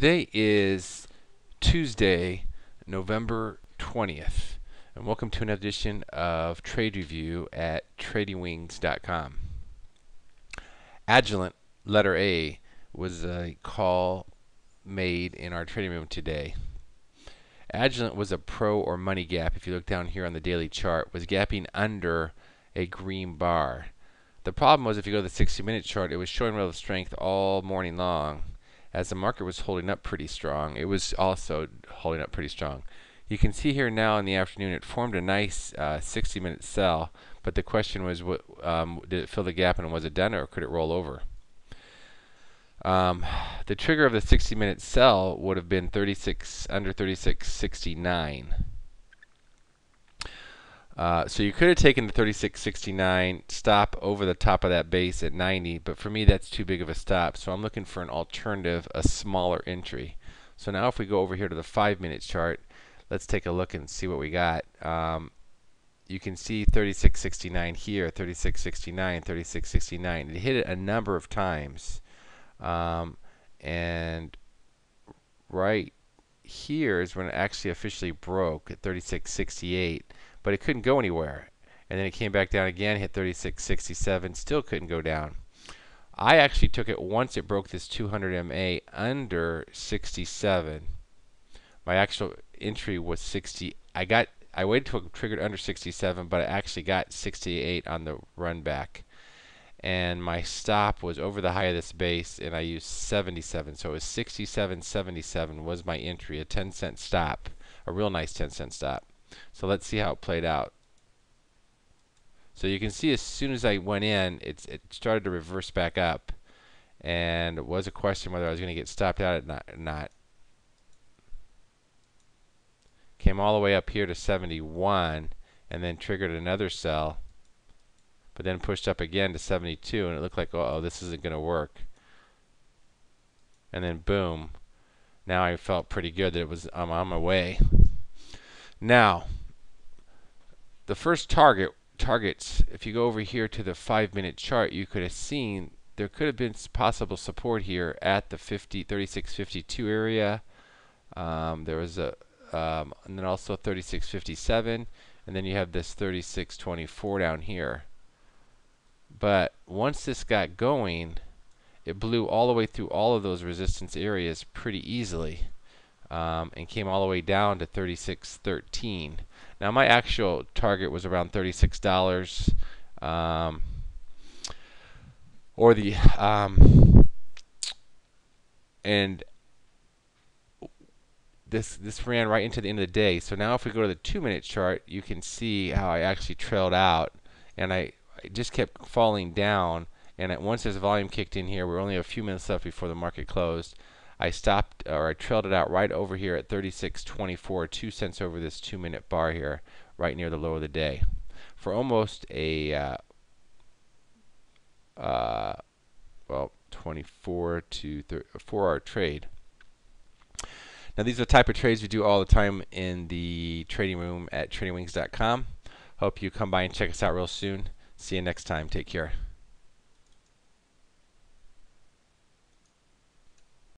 Today is Tuesday, November 20th, and welcome to another edition of Trade Review at TradingWings.com. Agilent, letter A, was a call made in our trading room today. Agilent was a pro or money gap. If you look down here on the daily chart, was gapping under a green bar. The problem was if you go to the 60-minute chart, it was showing relative strength all morning long. As the market was holding up pretty strong, it was also holding up pretty strong. You can see here now in the afternoon it formed a nice 60-minute sell, but the question was, did it fill the gap and was it done, or could it roll over? The trigger of the 60-minute sell would have been under 36.69. So you could have taken the 36.69 stop over the top of that base at 90, but for me that's too big of a stop, so I'm looking for an alternative, a smaller entry. So now if we go over here to the 5-minute chart, let's take a look and see what we got. You can see 36.69 here, 36.69, 36.69. It hit it a number of times, and right here is when it actually officially broke at 36.68. But it couldn't go anywhere. And then it came back down again, hit 36.67, still couldn't go down. I actually took it once it broke this 200 MA under 67. My actual entry was 60. I waited till it triggered under 67, but I actually got 68 on the run back. And my stop was over the high of this base, and I used 77. So it was 67.77 was my entry, a 10-cent stop, a real nice 10-cent stop. So let's see how it played out. So you can see as soon as I went in, it started to reverse back up, and it was a question whether I was going to get stopped out or not. Came all the way up here to 71, and then triggered another sell, but then pushed up again to 72, and it looked like, oh, this isn't going to work. And then boom, now I felt pretty good that it was on my way. Now, the first targets, if you go over here to the 5-minute chart, you could have seen there could have been possible support here at the 36.52 area. There was and then also 36.57, and then you have this 36.24 down here. But once this got going, it blew all the way through all of those resistance areas pretty easily. And came all the way down to 36.13. Now my actual target was around $36, and this ran right into the end of the day. So now if we go to the 2-minute chart, you can see how I actually trailed out, and I just kept falling down. And once this volume kicked in here, we're only a few minutes left before the market closed. I stopped, or I trailed it out right over here at 36.24, 2 cents over this 2-minute bar here, right near the low of the day, for almost a 24 to 4-hour trade. Now these are the type of trades we do all the time in the trading room at TradingWings.com. Hope you come by and check us out real soon. See you next time. Take care.